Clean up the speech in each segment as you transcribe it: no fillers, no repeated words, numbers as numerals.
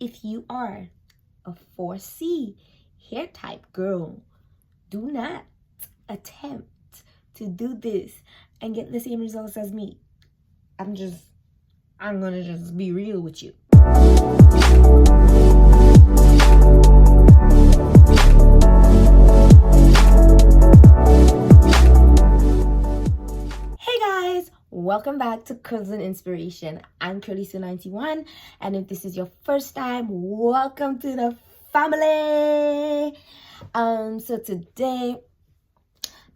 if you are a 4C hair type girl, do not attempt to do this and get the same results as me. I'm gonna just be real with you. Hey guys, welcome back to Curls and Inspiration. I'm CURLYSU91, and if this is your first time, welcome to the family. So today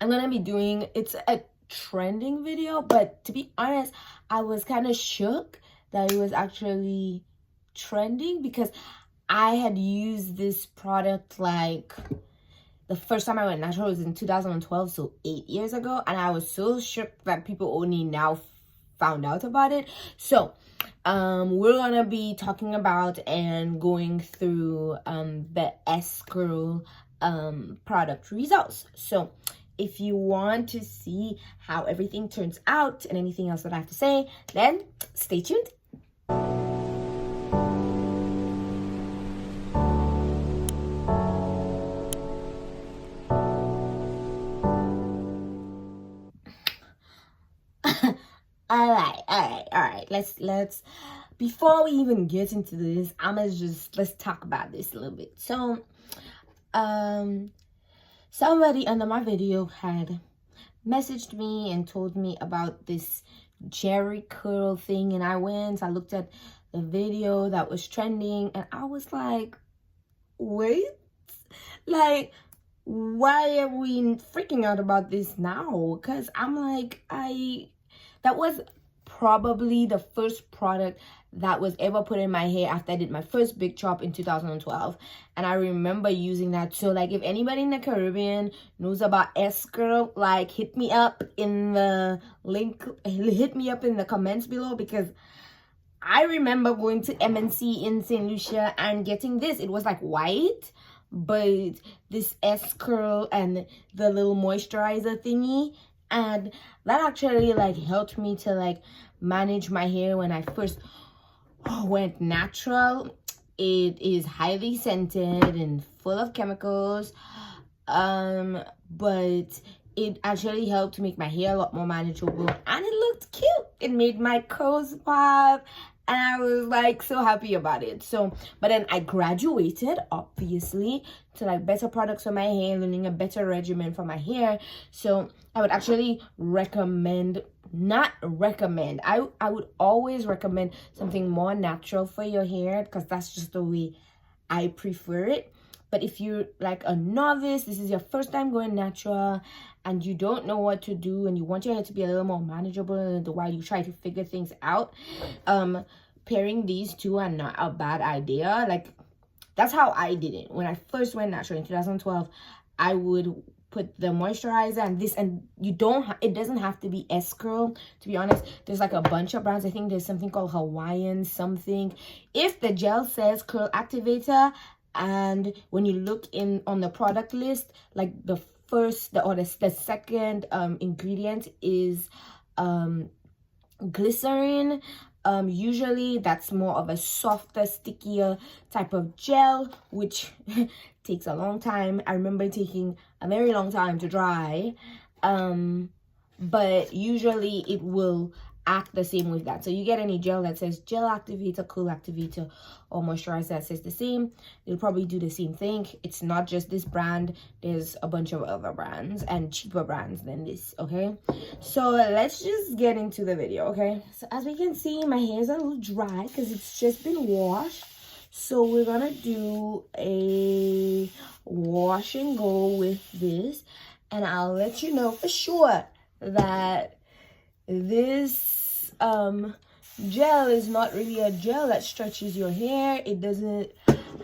I'm gonna be doing, it's a trending video, but to be honest, I was kind of shook that it was actually trending because I had used this product like the first time I went natural was in 2012, so 8 years ago, and I was so shook that people only now found out about it. So we're gonna be talking about and going through the S CURL product results. So if you want to see how everything turns out and anything else that I have to say, then stay tuned. All right. Let's before we even get into this, let's talk about this a little bit. So somebody under my video had messaged me and told me about this Jheri curl thing, and I looked at the video that was trending, and I was like, wait, like, why are we freaking out about this now? Because I'm like, that was probably the first product that was ever put in my hair after I did my first big chop in 2012, and I remember using that. So like, if anybody in the Caribbean knows about S CURL, like, hit me up in the link, hit me up in the comments below, because I remember going to MNC in St. Lucia and getting this. It was like white, but this S CURL and the little moisturizer thingy, and that actually like helped me to like manage my hair when I first went natural. It is highly scented and full of chemicals, but it actually helped make my hair a lot more manageable, and it looked cute. It made my curls pop, and I was like so happy about it. So, but then I graduated obviously to like better products for my hair, learning a better regimen for my hair. So I would actually recommend, not recommend, I would always recommend something more natural for your hair, because that's just the way I prefer it. But if you're like a novice, this is your first time going natural, and you don't know what to do, and you want your hair to be a little more manageable while you try to figure things out, pairing these two are not a bad idea. Like, that's how I did it. When I first went natural in 2012, I would put the moisturizer and this, and it doesn't have to be S CURL, to be honest. There's like a bunch of brands. I think there's something called Hawaiian something. If the gel says CURL Activator, and when you look in on the product list, like the second ingredient is glycerin, usually that's more of a softer, stickier type of gel, which takes a long time. I remember taking a very long time to dry, but usually it will act the same with that. So you get any gel that says gel activator, CURL activator, or moisturizer that says the same, it'll probably do the same thing. It's not just this brand, there's a bunch of other brands and cheaper brands than this. Okay, so let's just get into the video. Okay, so as we can see, my hair is a little dry because it's just been washed. So we're gonna do a wash and go with this, and I'll let you know for sure that this gel is not really a gel that stretches your hair. It doesn't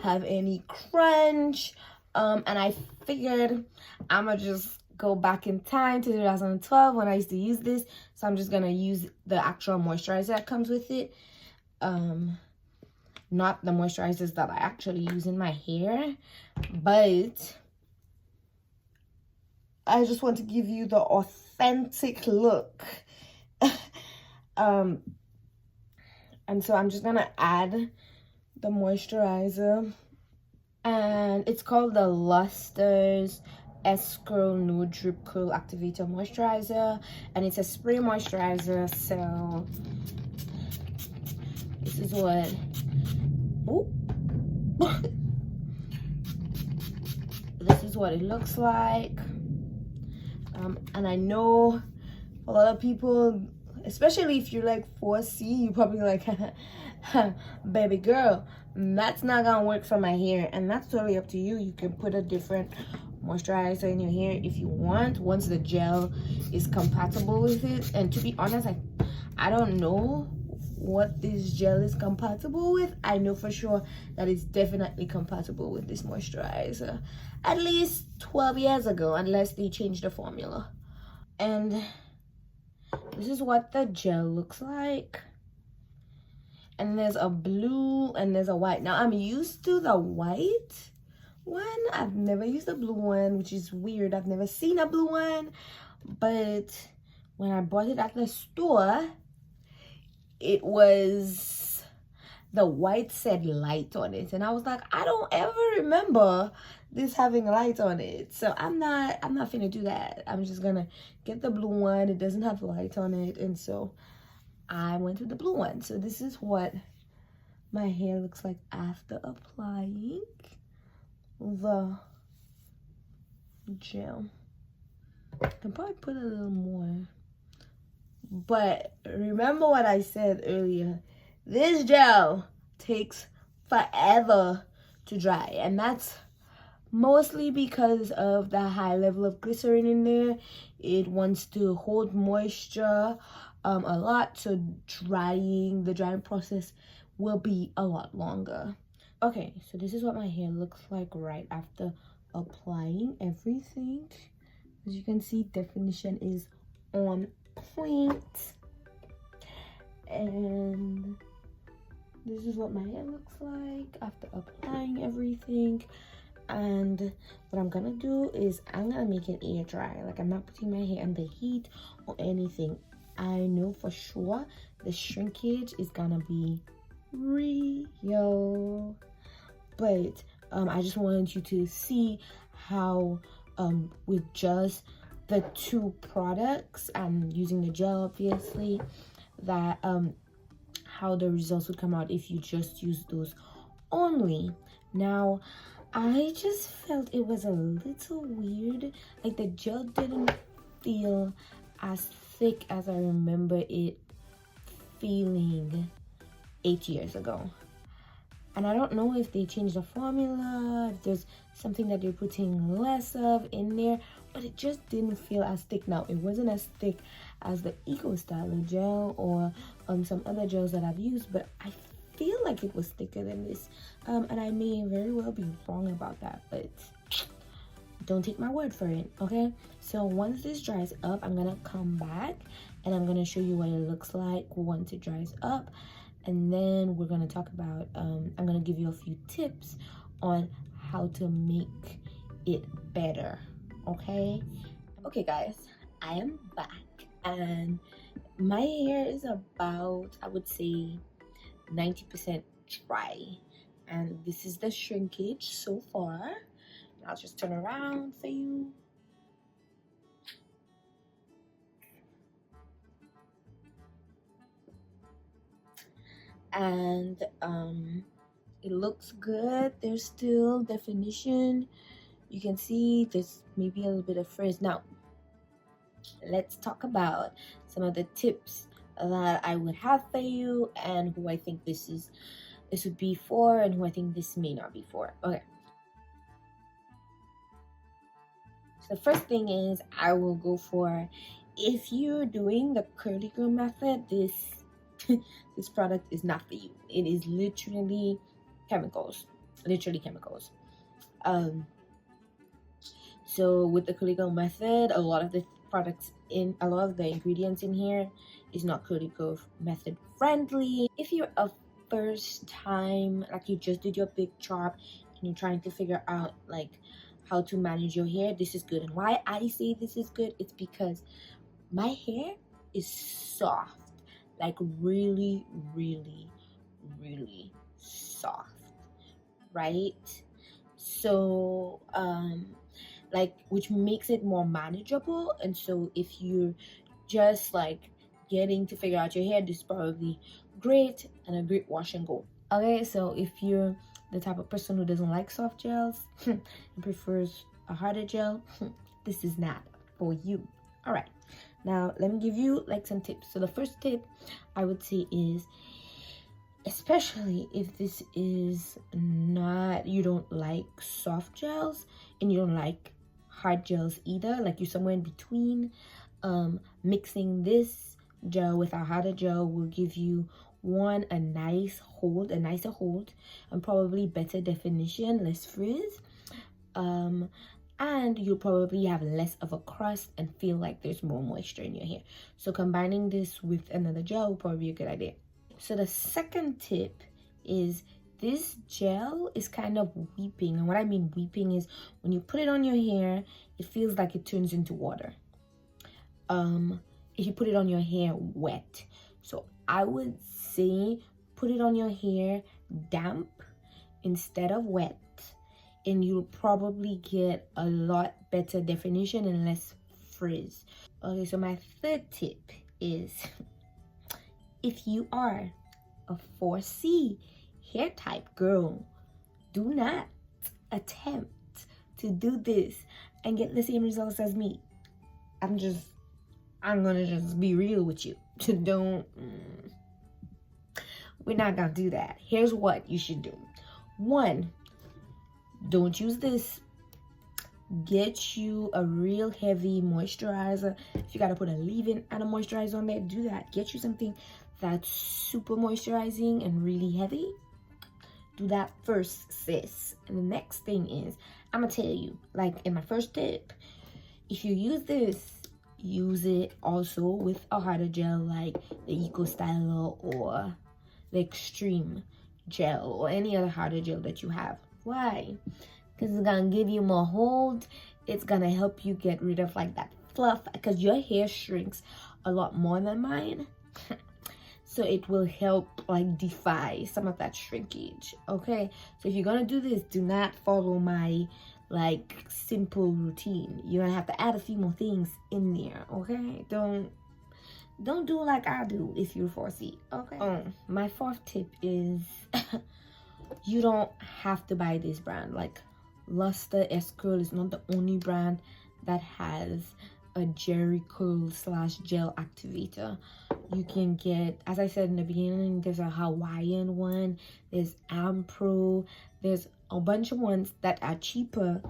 have any crunch, and I figured I'ma just go back in time to 2012 when I used to use this. So I'm just gonna use the actual moisturizer that comes with it, not the moisturizers that I actually use in my hair. But I just want to give you the authentic look. And so I'm just gonna add the moisturizer, and it's called the Luster's S CURL Nude Drip Curl Activator Moisturizer, and it's a spray moisturizer. So this is what this is what it looks like. And I know a lot of people, especially if you're like 4C, you're probably like, baby girl, that's not gonna work for my hair. And that's totally up to you. You can put a different moisturizer in your hair if you want, once the gel is compatible with it. And to be honest, I don't know what this gel is compatible with. I know for sure that it's definitely compatible with this moisturizer, at least 12 years ago, unless they changed the formula. And this is what the gel looks like. And there's a blue and there's a white. Now I'm used to the white one. I've never used the blue one, which is weird. I've never seen a blue one, but when I bought it at the store, it was, the white said light on it, and I was like, I don't ever remember this having light on it. So I'm not finna do that. I'm just gonna get the blue one. It doesn't have light on it, and so I went with the blue one. So this is what my hair looks like after applying the gel. I can probably put a little more, but remember what I said earlier, this gel takes forever to dry, and that's mostly because of the high level of glycerin in there. It wants to hold moisture a lot, so the drying process will be a lot longer. Okay, so this is what my hair looks like right after applying everything. As you can see, definition is on point, and this is what my hair looks like after applying everything. And what I'm gonna do is I'm gonna make it air dry. Like, I'm not putting my hair under heat or anything. I know for sure the shrinkage is gonna be real, but I just wanted you to see how with just the two products, I'm using the gel obviously, that how the results would come out if you just use those only. Now I just felt it was a little weird, like the gel didn't feel as thick as I remember it feeling 8 years ago. And I don't know if they changed the formula, if there's something that they're putting less of in there, but it just didn't feel as thick. Now, it wasn't as thick as the Eco Styler gel or some other gels that I've used, but I feel like it was thicker than this. And I may very well be wrong about that, but don't take my word for it, okay? So once this dries up, I'm gonna come back and I'm gonna show you what it looks like once it dries up. And then we're gonna talk about, I'm gonna give you a few tips on how to make it better, okay? Okay guys, I am back and my hair is about, I would say, 90% dry. And this is the shrinkage so far. I'll just turn around for you. And it looks good. There's still definition. You can see there's maybe a little bit of frizz. Now let's talk about some of the tips that I would have for you and who I think this would be for and who I think this may not be for. Okay, so the first thing is I will go for, if you're doing the curly girl method, this this product is not for you. It is literally chemicals, so with the curly girl method, a lot of the ingredients in here is not curly girl method friendly. If you're a first time, like you just did your big chop and you're trying to figure out like how to manage your hair, this is good. And why I say this is good, it's because my hair is soft, like really soft. right? So like, which makes it more manageable. And so if you're just like getting to figure out your hair, this is probably great and a great wash and go. Okay, so if you're the type of person who doesn't like soft gels and prefers a harder gel, this is not for you. All right, now let me give you like some tips. So the first tip I would say is, especially if this is not, you don't like soft gels and you don't like hard gels either, like you're somewhere in between, mixing this gel with a harder gel will give you a nicer hold, and probably better definition, less frizz, and you'll probably have less of a crust and feel like there's more moisture in your hair. So combining this with another gel will probably be a good idea. So the second tip is, this gel is kind of weeping. And what I mean weeping is, when you put it on your hair, it feels like it turns into water. If you put it on your hair wet. So I would say put it on your hair damp instead of wet, and you'll probably get a lot better definition and less frizz. Okay, so my third tip is, if you are a 4C hair type girl, do not attempt to do this and get the same results as me. I'm gonna just be real with you. We're not gonna do that. Here's what you should do. 1, don't use this. Get you a real heavy moisturizer. If you gotta put a leave-in and a moisturizer on there, do that. Get you something that's super moisturizing and really heavy. Do that first, sis. And the next thing is, I'm gonna tell you, like in my first tip, if you use this, use it also with a harder gel like the Eco Styler or the Extreme gel or any other harder gel that you have. Why? Because it's gonna give you more hold. It's gonna help you get rid of like that fluff, because your hair shrinks a lot more than mine. So it will help like defy some of that shrinkage. Okay, so if you're gonna do this, do not follow my like simple routine. You're gonna have to add a few more things in there. Okay, don't do like I do if you're 4C. Okay. My fourth tip is you don't have to buy this brand. Like, Luster S Curl is not the only brand that has a Jheri curl / gel activator. You can get, as I said in the beginning, there's a Hawaiian one, there's Ampro, there's a bunch of ones that are cheaper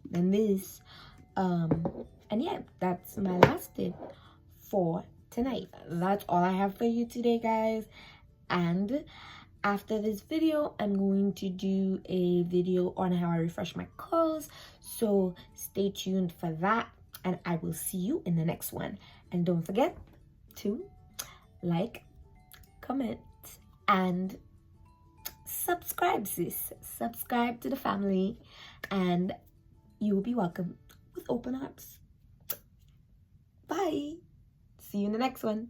than this. And yeah, that's my last tip for tonight. That's all I have for you today, guys. And after this video, I'm going to do a video on how I refresh my curls, so stay tuned for that, and I will see you in the next one. And don't forget to like, comment, and subscribe, sis. Subscribe to the family, and you will be welcomed with open arms. Bye. See you in the next one.